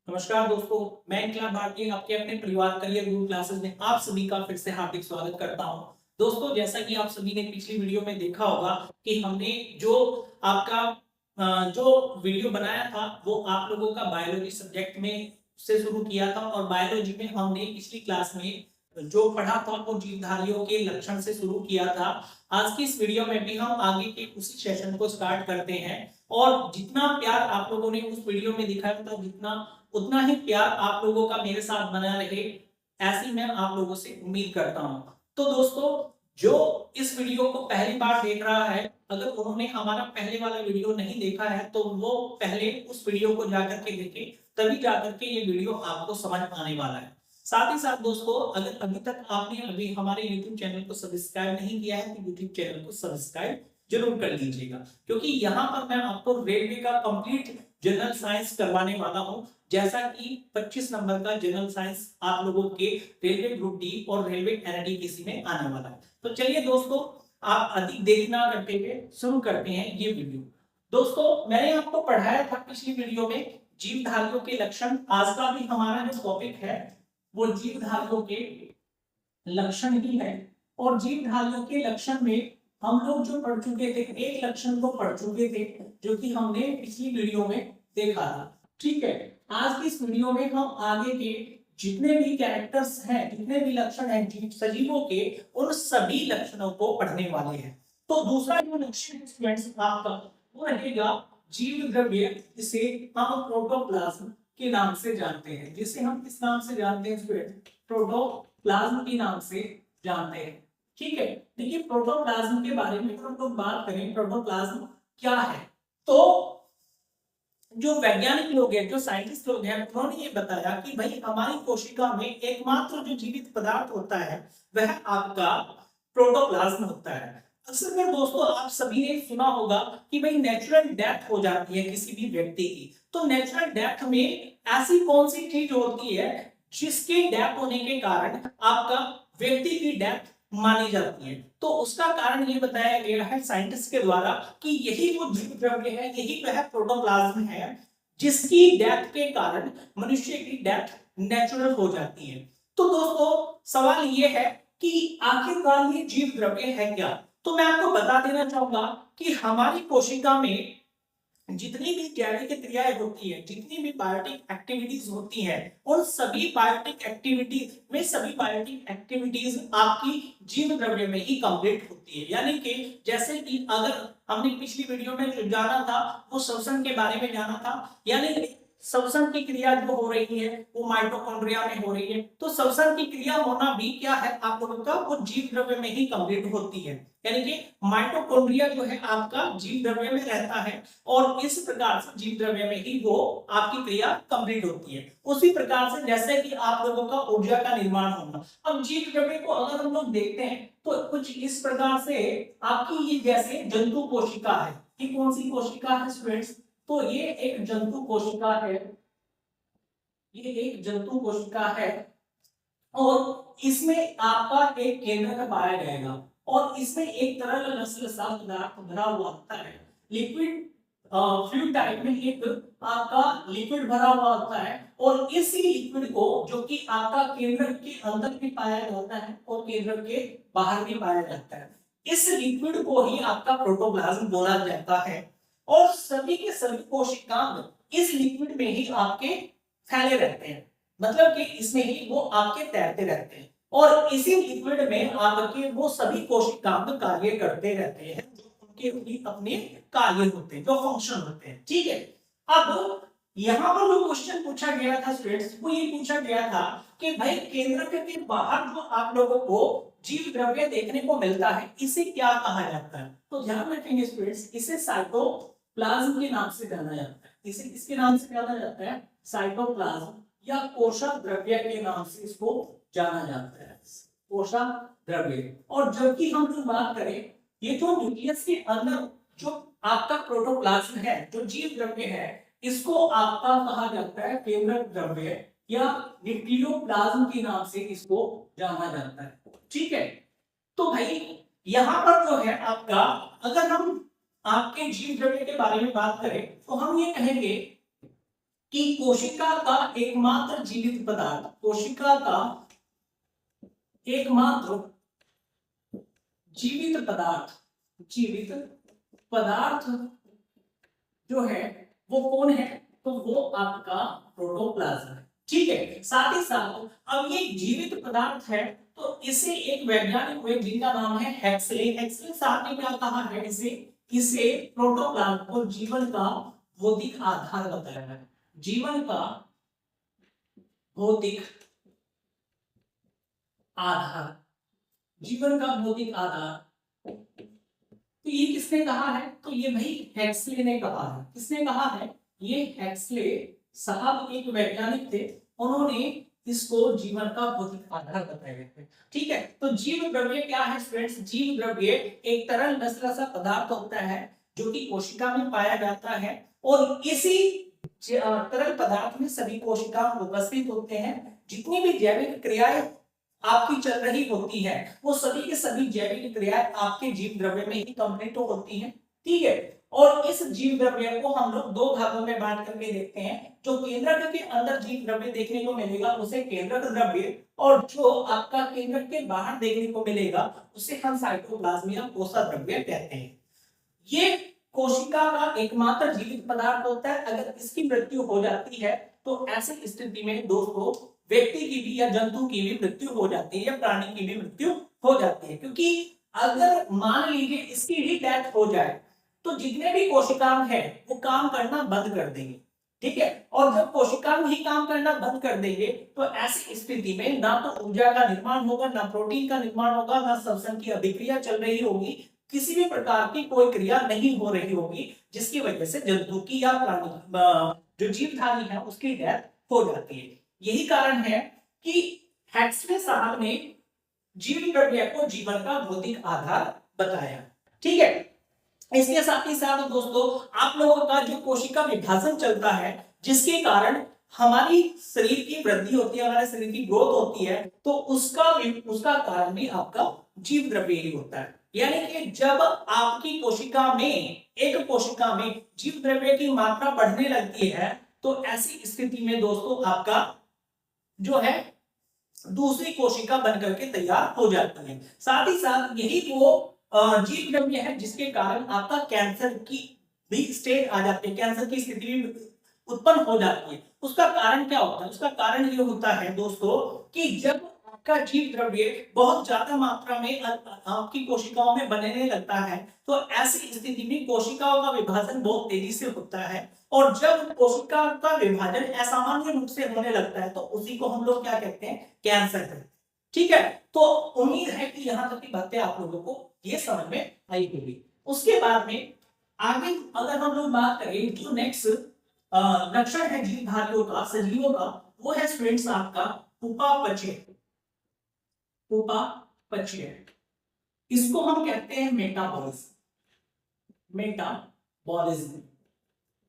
नमस्कार दोस्तों, मैं इनकलाब भारती आपके अपने परिवार करियर गुरु क्लासेस में आप सभी का फिर से हार्दिक स्वागत करता हूं। दोस्तों, जैसा कि आप सभी ने पिछली वीडियो में देखा होगा कि हमने जो आपका जो वीडियो बनाया था वो आप लोगों का बायोलॉजी सब्जेक्ट में से शुरू किया था और बायोलॉजी में हमने पिछली क्लास में जो पढ़ा था वो जीवधारियों के लक्षण से शुरू किया था। आज की इस वीडियो में भी हम आगे के उसी सेशन को स्टार्ट करते हैं और जितना प्यार आप लोगों ने उस वीडियो में दिखाया था जितना उतना ही प्यार आप लोगों का मेरे साथ बना रहे, ऐसी मैं आप लोगों से उम्मीद करता हूं। तो दोस्तों, जो इस वीडियो को पहली बार देख रहा है, अगर उन्होंने हमारा पहले वाला वीडियो नहीं देखा है तो वो पहले उस वीडियो को जाकर के देखे, तभी जाकर के ये वीडियो आपको समझ आने वाला है। साथ ही साथ दोस्तों, अगर अभी तक आपने अभी हमारे YouTube चैनल को सब्सक्राइब नहीं किया है तो YouTube चैनल को सब्सक्राइब जरूर कर लीजिएगा, क्योंकि यहाँ पर मैं आपको रेलवे का कंप्लीट जनरल साइंस करवाने वाला हूं। जैसा कि 25 नंबर का जनरल साइंस आप लोगों के रेलवे ग्रुप डी और रेलवे एनडीपीसी में आने वाला है। तो चलिए दोस्तों, आप अधिक देरी ना करते हुए शुरू करते हैं ये वीडियो। दोस्तों, मैंने आपको पढ़ाया था पिछली वीडियो में जीवधारियों के लक्षण। आज का भी हमारा जो टॉपिक है वो जीवधारियों के लक्षण ही है। और जीवधारियों के लक्षण में हम लोग जो पढ़ चुके थे, एक लक्षण को पढ़ चुके थे जो कि हमने पिछली वीडियो में देखा था। ठीक है, आज की इस वीडियो में हम आगे के जितने भी कैरेक्टर्स हैं, जितने भी लक्षण हैं सजीवों के, उन सभी लक्षणों को पढ़ने वाले हैं। तो दूसरा जो लक्षण है स्टूडेंट्स आपका वो रहेगा जीव द्रव्य, जिसे हम प्रोटोप्लाज्म के नाम से जानते हैं। जिसे हम किस नाम से जानते हैं स्टूडेंट? प्रोटोप्लाज्म के नाम से जानते हैं। ठीक है, देखिए प्रोटोप्लाज्म के बारे में हम लोग बात करें, प्रोटोप्लाज्म क्या है, तो जो वैज्ञानिक लोग हैं, जो साइंटिस्ट लोग हैं, उन्होंने ये बताया कि भाई हमारी कोशिका में एकमात्र जो जीवित पदार्थ होता है वह आपका प्रोटोप्लाज्म होता है। अक्सर में दोस्तों आप सभी ने सुना होगा कि भाई नेचुरल डेथ हो जाती है किसी भी व्यक्ति की। तो नेचुरल डेथ में ऐसी कौन सी चीज होती है जिसके डेथ होने के कारण आपका व्यक्ति की डेथ मानी जाती है? तो उसका कारण ये बताया गया है साइंटिस्ट के द्वारा कि यही वो जीव द्रव्य है, यही वह प्रोटोप्लाज्म है जिसकी डेथ के कारण मनुष्य की डेथ नेचुरल हो जाती है। तो दोस्तों, सवाल ये है कि आखिरकार ये जीव द्रव्य है क्या? तो मैं आपको बता देना चाहूंगा कि हमारी कोशिका में जितनी भी जैविक क्रियाएं होती है, जितनी भी बायोटिक एक्टिविटीज होती हैं, उन सभी बायोटिक एक्टिविटीज में सभी बायोटिक एक्टिविटीज आपकी जीव द्रव्य में ही कंप्लीट होती है। यानी कि जैसे कि अगर हमने पिछली वीडियो में जो जाना था वो श्वसन के बारे में जाना था, यानी कि श्वसन की क्रिया जो हो रही है वो माइटोकॉन्ड्रिया में हो रही है। तो श्वसन की क्रिया होना भी क्या है आप लोगों का, वो जीव द्रव्य में ही कंप्लीट होती है। यानी कि माइटोकॉन्ड्रिया जो है आपका जीव द्रव्य में रहता है और इस प्रकार से जीव द्रव्य में ही वो आपकी क्रिया कंप्लीट होती है। उसी प्रकार से जैसे कि आप लोगों का ऊर्जा का निर्माण होना। अब जीव द्रव्य को अगर हम लोग देखते हैं तो कुछ इस प्रकार से आपकी ये जैसे जंतु कोशिका है। ये कौन सी कोशिका है स्टूडेंट्स? तो ये एक जंतु कोशिका है, ये एक जंतु कोशिका है और इसमें आपका एक केंद्र पाया जाएगा और इसमें एक तरल रसरसा पदार्थ भरा हुआ होता है। लिक्विड फ्लूइड टाइप में एक आपका लिक्विड भरा हुआ होता है और इसी लिक्विड को जो कि आपका केंद्र के अंदर भी पाया जाता है और केंद्र के बाहर भी पाया जाता है, इस लिक्विड को ही आपका प्रोटोप्लाज्म बोला जाता है। और सभी के सभी कोशिकांग इस लिक्विड में ही आपके फैले रहते हैं, मतलब कि इसमें ही वो आपके तैरते रहते हैं और इसी लिक्विड में आपके वो सभी कोशिकांग कार्य करते रहते हैं, जो उनके भी अपने कार्य होते हैं, जो फंक्शन होते हैं। ठीक है, अब यहाँ पर जो क्वेश्चन पूछा गया था स्टूडेंट्स, वो ये पूछा गया था कि भाई केंद्र के बाहर जो आप लोगों को जीव द्रव्य देखने को मिलता है इसे क्या कहा जाता है? तो ध्यान रखेंगे स्टूडेंट्स, इसे साइटोप्लाज्म के नाम से जाना जाता है। इसे किसके नाम से जाना जाता है? साइटोप्लाज्म या कोशा द्रव्य के नाम से इसको जाना जाता है, कोशा द्रव्य। और जबकि हम जो बात करें, ये जो न्यूक्लियस के अंदर जो आपका प्रोटोप्लाज्म है, जो जीव द्रव्य है, इसको आपका कहा जाता है केंद्रक द्रव्य या न्यूक्लियोप्लाज्म के नाम से इसको जाना जाता है। ठीक है, तो भाई यहां पर जो है आपका, अगर हम आपके जीव द्रव्य के बारे में बात करें तो हम ये कहेंगे कि कोशिका का एकमात्र जीवित पदार्थ, कोशिका का एकमात्र जीवित पदार्थ, जीवित पदार्थ जो है वो कौन है, तो वो आपका प्रोटोप्लाज्म है। ठीक है, साथ ही साथ अब ये जीवित पदार्थ है तो इसे एक वैज्ञानिक हुए जिनका नाम है हेक्सले। हेक्सले साहब ने क्या कहा है, इसे प्रोटोप्लाज्म को जीवन का भौतिक आधार बताया है। जीवन का भौतिक आधार, जीवन का भौतिक आधार, तो ये किसने कहा है, तो ये भाई हेक्सले ने कहा है। किसने कहा है, ये हेक्सले साहब एक वैज्ञानिक थे, उन्होंने इसको जीवन का भौतिक आधार बताया है। ठीक है, तो जीव द्रव्य क्या है स्टूडेंट्स, जीव द्रव्य एक तरल नस्ल पदार्थ होता है जो कि कोशिका में पाया जाता है और इसी तरल पदार्थ में सभी कोशिका उपस्थित होते हैं। जितनी भी जैविक क्रियाएं आपकी चल रही होती है वो सभी के सभी जैविक क्रियाएं आपके जीव द्रव्य में ही कंप्लीट होती हैं। ठीक है, और इस जीव द्रव्य को हम लोग दो भागों में बांट करके देखते हैं। जो केंद्रक के अंदर जीव द्रव्य देखने को मिलेगा उसे केंद्रक द्रव्य, और जो आपका केंद्रक के बाहर देखने को मिलेगा उसे हम साइटोप्लाज्म या कोशिका द्रव्य कहते हैं। ये कोशिका का एकमात्र जीवित पदार्थ होता है। अगर इसकी मृत्यु हो जाती है तो ऐसी स्थिति में दोस्तों व्यक्ति की भी या जंतु की भी मृत्यु हो जाती है या प्राणी की भी मृत्यु हो जाती है। क्योंकि अगर मान लीजिए इसकी ही डेथ हो जाए तो जितने भी कोशिकांग है वो काम करना बंद कर देंगे। ठीक है, और जब कोशिकांग ही काम करना बंद कर देंगे तो ऐसी स्थिति में ना तो ऊर्जा का निर्माण होगा, ना प्रोटीन का निर्माण होगा, ना श्वसन की अभिक्रिया चल रही होगी, किसी भी प्रकार की कोई क्रिया नहीं हो रही होगी जिसकी वजह से जंतु की या प्राणी जो जीवधारी है उसकी डेथ हो जाती है। यही कारण है कि हेक्सले साहब ने जीव द्रव्य को जीवन का भौतिक आधार बताया। ठीक है, इसके साथ ही साथ दोस्तों आप लोगों का जो कोशिका विभाजन चलता है जिसके कारण हमारी शरीर की वृद्धि होती है, हमारे शरीर की ग्रोथ होती है, तो उसका कारण भी आपका जीव द्रव्य ही होता है। यानी कि जब आपकी कोशिका में, एक कोशिका में जीव द्रव्य की मात्रा बढ़ने लगती है तो ऐसी स्थिति में दोस्तों आपका जो है दूसरी कोशिका बनकर के तैयार हो जाती है। साथ ही साथ यही वो जीव द्रव्य है जिसके कारण आपका कैंसर की भी स्टेज आ जाती है, कैंसर की स्थिति भी उत्पन्न हो जाती है। उसका कारण क्या होता है, उसका कारण ये होता है दोस्तों कि जब आपका जीव द्रव्य बहुत ज्यादा मात्रा में आपकी कोशिकाओं में बनने लगता है तो ऐसी स्थिति में कोशिकाओं का विभाजन बहुत तेजी से होता है, और जब कोशिका का विभाजन असामान्य रूप से होने लगता है तो उसी को हम लोग क्या कहते हैं, कैंसर कहते हैं। ठीक है, तो उम्मीद है कि यहाँ तक की बातें आप लोगों को ये समझ में आई होगी। उसके बाद में आगे अगर हम लोग बात करें जो नेक्स्ट लक्षण है जीवधारियों का, सजीवों का, वो है स्टूडेंट्स आपका उपापचय। उपापचय इसको हम कहते हैं मेटाबॉलिज्म। मेटाबॉलिज्म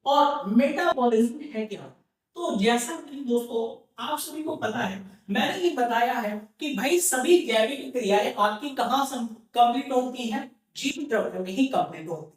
और मेटाबॉलिज्म है क्या, तो जैसा कि दोस्तों आप सभी को पता है, मैंने ये बताया है कि भाई सभी जैविक क्रियाएं आपकी कहां कंप्लीट होती हैं, जीव द्रव्य में ही कंप्लीट होती है।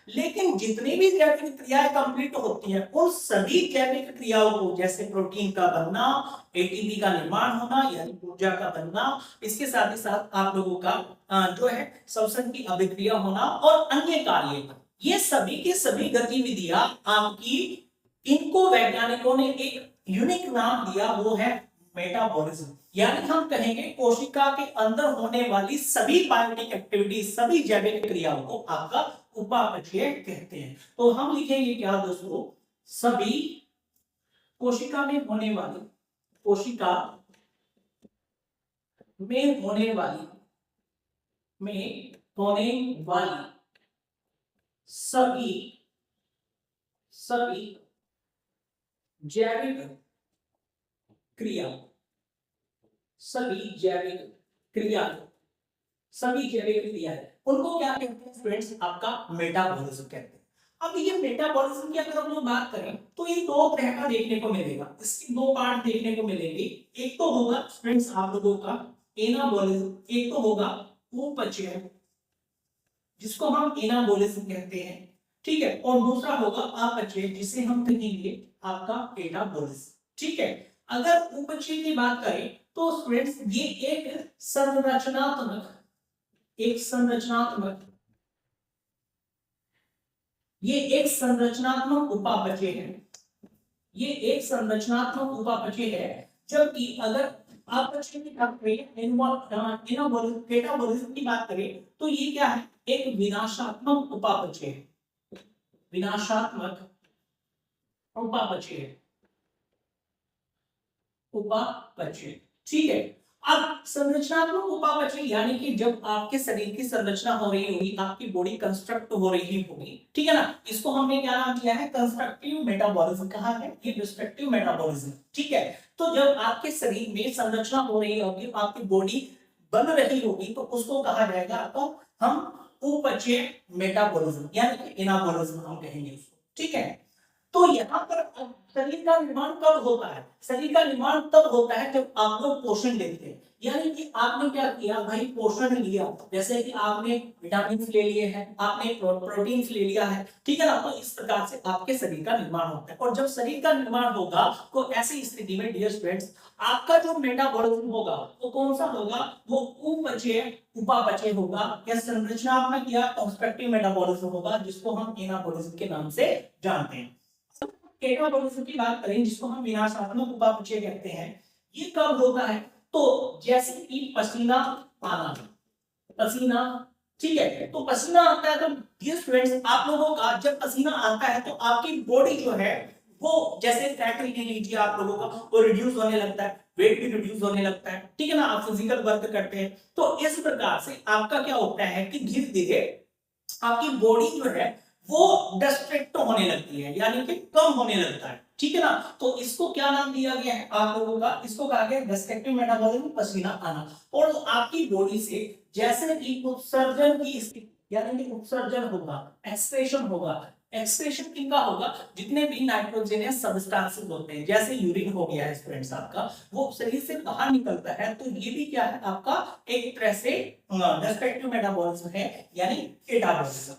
लेकिन जितनी भी जैविक क्रियाएं कंप्लीट होती हैं उन सभी जैविक क्रियाओं को, जैसे प्रोटीन का बनना, एटीपी का निर्माण होना यानी ऊर्जा का बनना, इसके साथ ही साथ आप लोगों का जो है श्वसन की अभिक्रिया होना और अन्य कार्य, ये सभी के सभी गतिविधियां आपकी, इनको वैज्ञानिकों ने एक यूनिक नाम दिया, वो है मेटाबॉलिज्म। यानी हम कहेंगे कोशिका के अंदर होने वाली सभी बायोटिक एक्टिविटी, सभी जैविक क्रियाओं को आपका उपापचय कहते हैं। तो हम लिखेंगे क्या दोस्तों, सभी कोशिका में होने वाली, कोशिका में होने वाली सभी जैविक क्रिया, सभी जैविक क्रिया उनको क्या कहते हैं स्टूडेंट्स, आपका मेटाबॉलिज्म कहते हैं। अब ये मेटाबॉलिज्म की अगर हम लोग बात करें तो ये दो तरह का देखने को मिलेगा, इसके दो पार्ट देखने को मिलेंगे। एक तो होगा स्टूडेंट्स आप लोगों का एनाबॉलिज्म, एक तो होगा उपापचय जिसको हम एनाबॉलिज्म कहते हैं, ठीक है, और दूसरा होगा अपचय जिसे हम कहेंगे आपका कैटाबोलिज्म। ठीक है, अगर उपचय की बात करें तो स्टूडेंट्स ये एक संरचनात्मक उपापचय है। ये एक संरचनात्मक उपापचय है, जबकि अगर अपचय की बात करें, कैटाबोलिज्म की बात करें तो ये क्या है, एक विनाशात्मक उपापचय है। विनाशात्मक उपापचय ठीक है। अब संरचनात्मक उपापचय यानी कि जब आपके शरीर की संरचना हो रही होगी, आपकी बॉडी कंस्ट्रक्ट हो रही होगी, ठीक है ना, इसको हमने क्या नाम दिया है, कंस्ट्रक्टिव मेटाबॉलिज्म कहा है, ये डिस्ट्रक्टिव मेटाबॉलिज्म। ठीक है, तो जब आपके शरीर में संरचना हो रही होगी, आपकी बॉडी बन रही होगी, तो उसको कहा जाएगा, तो हम उपचय मेटाबॉलिज्म यानी कि एनाबॉलिज्म हम कहेंगे उसको। ठीक है, तो यहाँ पर शरीर का निर्माण कब होता है, शरीर का निर्माण तब होता है जब आप लोग पोषण लेते हैं। यानी कि आपने क्या किया भाई, पोषण लिया, जैसे कि आपने विटामिन ले लिए हैं, आपने प्रोटीन ले लिया है, ठीक है ना, तो इस प्रकार से आपके शरीर का निर्माण होता है। और जब शरीर का निर्माण होगा तो ऐसी स्थिति में डियर स्टूडेंट्स, आपका जो मेटाबॉलिज्म होगा वो कौन सा होगा, वो उपचय उपापचय होगा, या संरचनात्मक या कंस्ट्रक्टिव मेटाबॉलिज्म होगा, जिसको हम एनाबॉलिज्म के नाम से जानते हैं। कैटाबोलिज्म की बात करें, जिसको हम विनाशात्मक उपापचय कहते हैं, ये कब होता है, तो जैसे कि पसीना आना, पसीना, ठीक है, तो पसीना आता है तो डियर स्टूडेंट्स, आप लोगों का जब पसीना आता है तो आपकी बॉडी जो है वो, जैसे फैट ले लीजिए आप लोगों का, वो रिड्यूस होने लगता है, वेट भी रिड्यूस होने लगता है, ठीक है ना, आप फिजिकल वर्क करते हैं, तो इस प्रकार से आपका क्या होता है कि धीरे धीरे आपकी बॉडी जो है वो डिस्ट्रैक्ट होने लगती है, यानी कि कम होने लगता है, ठीक है ना, तो इसको क्या नाम दिया गया है आप लोगों का, इसको कहा गया डिस्ट्रक्टिव मेटाबॉलिज्म, पसीना आना। और आपकी बॉडी से जैसे कि उत्सर्जन की स्थिति, यानी कि उत्सर्जन होगा, एक्सक्रीशन होगा, एक्सक्रीशन किनका होगा, जितने भी नाइट्रोजनस सब्सटेंसेस होते हैं, जैसे यूरिन हो गया है फ्रेंड्स आपका, वो शरीर से बाहर निकलता है, तो ये भी क्या है आपका एक तरह से डिस्ट्रक्टिव मेटाबॉलिज्म है, यानी कैटाबॉलिज्म।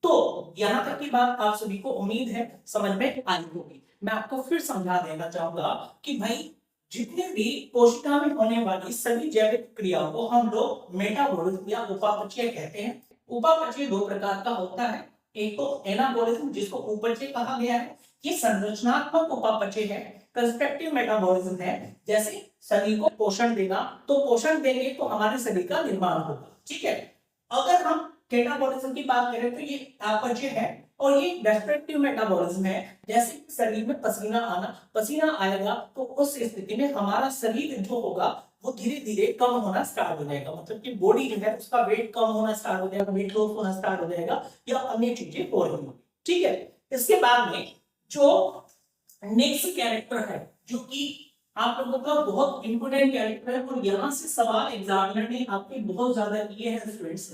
तो यहां तक की बात आप सभी को उम्मीद है समझ में आई होगी। मैं आपको फिर समझा देना चाहूंगा कि भाई जितने भी कोशिका में होने वाली सभी जैविक क्रियाओं को हम लोग मेटाबॉलिज्म या उपापचय कहते हैं। उपापचय दो प्रकार का होता है, एक तो एनाबॉलिज्म जिसको उपचय कहा गया है, ये संरचनात्मक उपापचय है। कंस्ट्रक्टिव मेटाबॉलिज्म है, जैसे शरीर को पोषण देना, तो पोषण देंगे तो हमारे शरीर का निर्माण होगा, ठीक है। अगर हम कैटाबॉलिज्म की बात करें तो ये अपचय है, और ये डिस्ट्रक्टिव मेटाबॉलिज्म है, जैसे शरीर में पसीना आना, पसीना आएगा तो उस स्थिति में हमारा शरीर जो होगा वो धीरे धीरे कम होना स्टार्ट हो जाएगा, मतलब कि बॉडी जो है उसका वेट कम होना स्टार्ट हो जाएगा, वेट लॉस होना स्टार्ट हो जाएगा, या अन्य चीजें हो रही होंगी, ठीक है। इसके बाद में जो नेक्स्ट कैरेक्टर है, जो कि आप लोगों का बहुत इंपोर्टेंट कैरेक्टर है, और यहाँ से सवाल एग्जामिनर ने आपके बहुत ज्यादा किए हैं स्टूडेंट्स,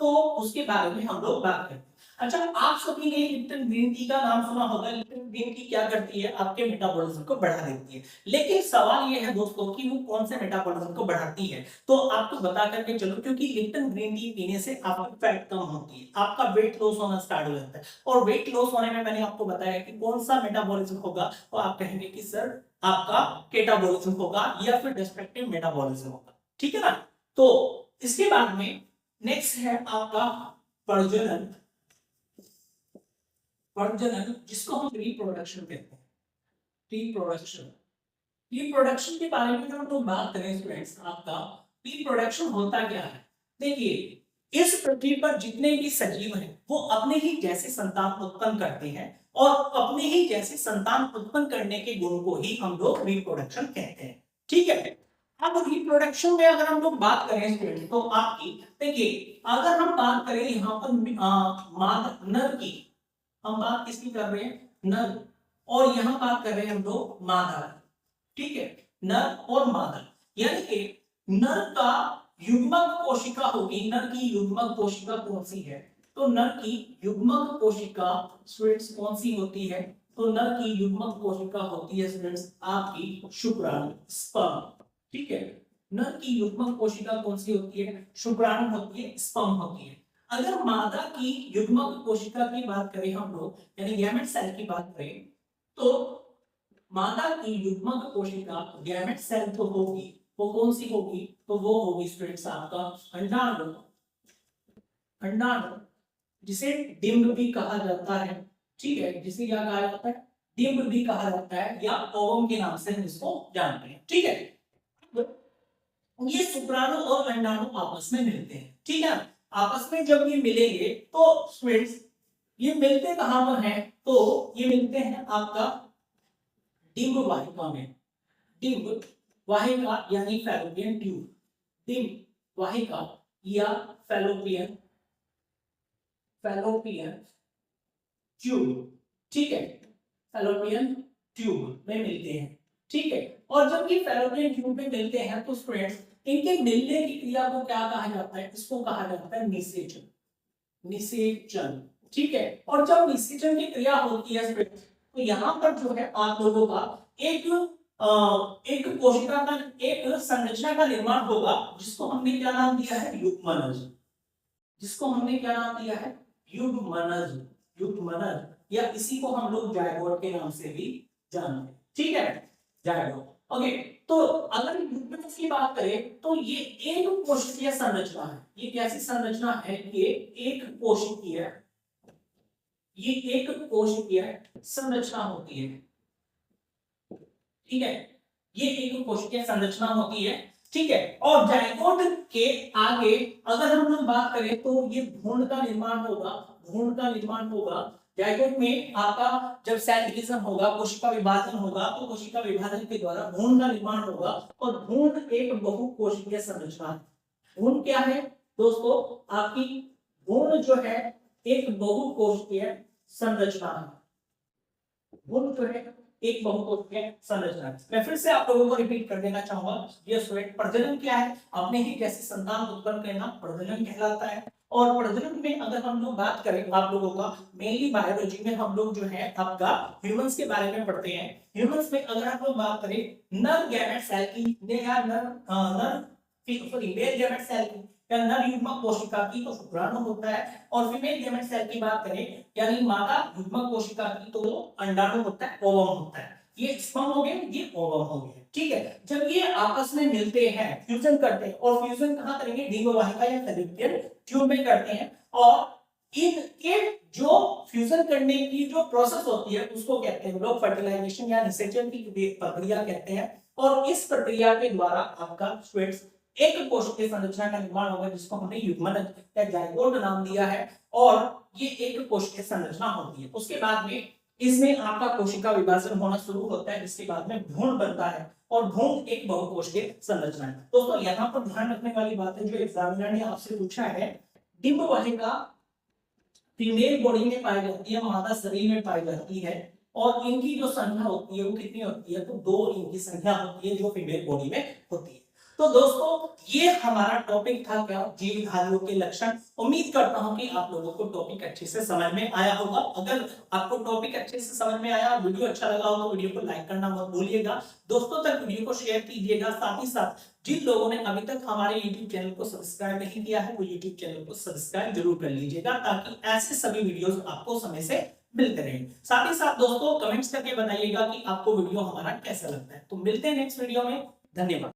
तो उसके बारे में हम लोग बात करते हैं। अच्छा, आप सभी ने लिप्टन ग्रीन टी का नाम सुना होगा। लिप्टन ग्रीन टी क्या करती है, आपके मेटाबॉलिज्म को बढ़ा देती है, लेकिन सवाल ये है दोस्तों कि वो कौन से मेटाबॉलिज्म को बढ़ाती है, तो आपको बता करके चलो, क्योंकि लिप्टन ग्रीन टी पीने से आपकी फैट कम होती है, आपका वेट लॉस होना स्टार्ट हो जाता है, और वेट लॉस होने में मैंने आपको बताया कि कौन सा मेटाबॉलिज्म होगा, तो आप कहेंगे कि सर आपका कैटाबॉलिज्म होगा या फिर डिस्ट्रक्टिव मेटाबॉलिज्म होगा, ठीक है ना। तो इसके बाद में नेक्स्ट है आपका प्रजनन, प्रजनन जिसको हम रिप्रोडक्शन कहते हैं, रिप्रोडक्शन। रिप्रोडक्शन के बारे में हम लोग बात करें स्टूडेंट्स, आपका रिप्रोडक्शन होता क्या है, देखिए इस पृथ्वी पर जितने भी सजीव हैं वो अपने ही जैसे संतान उत्पन्न करते हैं, और अपने ही जैसे संतान उत्पन्न करने के गुण को ही हम लोग रिप्रोडक्शन कहते हैं, ठीक है। अब रिप्रोडक्शन में अगर हम लोग बात करें स्टूडेंट, तो आपकी देखिए अगर हम बात करें यहाँ पर मादा नर की, हम बात किसकी कर रहे हैं, नर, और यहाँ बात कर रहे हैं हम लोग मादा, ठीक है, नर और मादा, यानी कि नर का युग्मक कोशिका होगी, नर की युग्मक कोशिका कौन सी है, तो नर की युग्मक कोशिका स्टूडेंट्स कौन सी होती है, तो नर की युग्मक कोशिका होती है स्टूडेंट्स आपकी शुक्राणु, स्पर्म, ठीक है। नर की युग्मक कोशिका कौन सी होती है, शुक्राणु होती है, स्पर्म होती है। अगर मादा की युग्मक कोशिका की बात करें हम लोग, यानी गैमेट सेल की बात करें, तो मादा की युग्मक कोशिका गैमेट सेल तो होगी, वो कौन सी होगी, तो वो होगी स्टूडेंट्स आपका अंडाणु। अंडाणु जिसे डिंब भी कहा जाता है, ठीक है, जिसे क्या कहा जाता है, डिंब भी कहा जाता है, या ओवम के नाम से हम इसको जानते हैं, ठीक है। ये शुक्राणु और अंडाणु आपस में मिलते हैं, ठीक है। आपस में जब ये मिलेंगे तो स्टूडेंट्स ये मिलते कहां पर हैं, तो ये मिलते हैं आपका डिंब वाहिका में। डिंब वाहिका यानी फैलोपियन ट्यूब, डिंब वाहिका या फैलोपियन फैलोपियन ट्यूब, ठीक है, फैलोपियन ट्यूब में मिलते हैं, ठीक है। और जब ये फैलोपियन ट्यूब में मिलते हैं तो स्टूडेंट्स इनके मिलने की क्रिया को क्या कहा जाता है, इसको कहा जाता है निषेचन, निषेचन, ठीक है। और जब निषेचन की क्रिया होती है स्टूडेंट्स, तो यहाँ पर जो है आप लोगों का एक कोशिका का एक संरचना का निर्माण होगा, जिसको हमने क्या नाम दिया है, युग्मनज, जिसको हमने क्या नाम दिया है, युग्मनज, युग्मनज, या इसी को हम लोग जायगोट के नाम से भी जानते हैं, ठीक है, जायगोट। ओके, तो अगर युग्मनज की बात करें तो ये एक कोशिकीय संरचना है। ये कैसी संरचना है, ये एक कोशिकीय, ये एक कोशिकीय संरचना होती है, ठीक है, ये एक कोशिकीय संरचना होती है, ठीक है। और जायगोट के आगे अगर हम लोग बात करें तो ये भ्रूण का निर्माण होगा, भ्रूण का निर्माण होगा। जायगोट में आपका जब सेल डिवीजन होगा, कोशिका विभाजन होगा, तो कोशिका विभाजन के द्वारा भ्रूण का निर्माण होगा, और भ्रूण एक बहुकोशिकीय संरचना है। भ्रूण क्या है दोस्तों, आपकी भ्रूण जो है एक बहुकोशिकीय संरचना है, भ्रूण जो है एक बहुकोशिकीय संरचना। मैं फिर से आप लोगों को रिपीट कर देना चाहूंगा, ये स्टूडेंट प्रजनन क्या है, अपने ही जैसे संतान उत्पन्न करना प्रजनन कहलाता है। और प्रजनन में अगर हम लोग बात करें आप लोगों का, मेनली बायोलॉजी में हम लोग जो है आपका ह्यूमंस के बारे में पढ़ते हैं। ह्यूमंस में अगर हम लोग बात करें नर गैमेट सेल की, या नर मेल गैमेट सेल की, या नर युग्मक कोशिका की, तो शुक्राणु होता है। और फीमेल गैमेट सेल की बात करें यानी मादा युग्मक कोशिका की, तो वो अंडाणु होता है, ओवम होता है। ये स्पर्म हो गए, ये ओवम हो गए, ठीक है। जब ये आपस में मिलते हैं, फ्यूजन करते हैं, और फ्यूजन कहां करेंगे, डिंब वाहिका या फैलोपियन ट्यूब में करते हैं। और इनके जो फ्यूजन करने की जो प्रोसेस होती है उसको कहते हैं लोग फर्टिलाइजेशन या निषेचन की प्रक्रिया कहते हैं। और इस प्रक्रिया के द्वारा आपका स्टूडेंट्स एक कोशिकीय संरचना का निर्माण होगा, जिसको हमने युग्मनज या जायगोट नाम दिया है। और ये एक कोशिकीय संरचना होती है। उसके बाद में इसमें आपका कोशिका विभाजन होना शुरू होता है, जिसके बाद में भ्रूण बनता है, और भ्रूण एक बहुकोशिकीय संरचना है। दोस्तों यहाँ पर ध्यान रखने वाली बात है, जो एग्जामिनर ने आपसे पूछा है, डिंब वाहिका फीमेल बॉडी में पाई जाती है, मादा शरीर में पाई जाती है, और इनकी जो संख्या होती है वो कितनी होती है, तो 2 इनकी संख्या होती है जो फीमेल बॉडी में होती है। तो दोस्तों ये हमारा टॉपिक था, क्या, जीवधारियों के लक्षण। उम्मीद करता हूं कि आप लोगों को टॉपिक अच्छे से समझ में आया होगा। अगर आपको टॉपिक अच्छे से समझ में आया, वीडियो अच्छा लगा हो तो वीडियो को लाइक करना मत भूलिएगा, दोस्तों तक वीडियो को शेयर कीजिएगा। साथ ही साथ जिन लोगों ने अभी तक हमारे YouTube चैनल को सब्सक्राइब नहीं किया है, वो YouTube चैनल को सब्सक्राइब जरूर कर लीजिएगा, ताकि ऐसे सभी वीडियोस आपको समय से मिलते रहे। साथ ही साथ दोस्तों कमेंट्स करके बताइएगा कि आपको वीडियो हमारा कैसा लगता है। तो मिलते हैं नेक्स्ट वीडियो में, धन्यवाद।